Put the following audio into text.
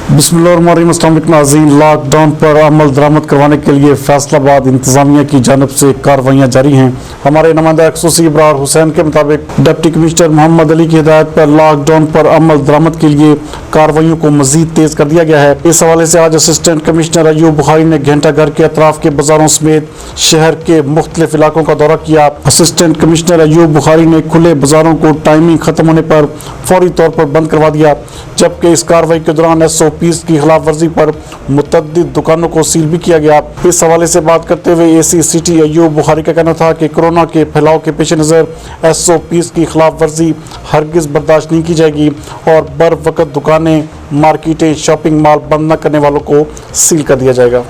बिस्मिल्लाहिर्रहमानिर्रहीम। अस्सलाम वालेकुम नाज़रीन। लॉकडाउन पर अमल दरामद करवाने के लिए फैसलाबाद इंतजामिया की जानिब से कार्रवाइयाँ जारी हैं। हमारे नुमाइंदा खसूसी इब्रार हुसैन के मुताबिक डिप्टी कमिश्नर मोहम्मद अली की हिदायत पर लॉकडाउन पर अमल दरामद के लिए कार्रवाइयों को मजीद तेज कर दिया गया है। इस हवाले से आज असिस्टेंट कमिश्नर अयूब बुखारी ने घंटा घर के अतराफ के बाजारों समेत शहर के मुख्तलिफ इलाकों का दौरा किया। असिस्टेंट कमिश्नर अयूब बुखारी ने खुले बाजारों को टाइमिंग खत्म होने पर फौरी तौर पर बंद करवा दिया, जबकि इस कार्रवाई के दौरान SOPs की खिलाफ वर्जी पर मुतअद्दिद दुकानों को सील भी किया गया। इस हवाले से बात करते हुए AC सिटी अयूब बुखारी का कहना था कि कोरोना के फैलाव के पेश नज़र SOPs की खिलाफ वर्जी हरगिज़ बर्दाश्त नहीं की जाएगी और बर वक्त दुकानें, मार्केटें, शॉपिंग मॉल बंद न करने वालों को सील कर दिया जाएगा।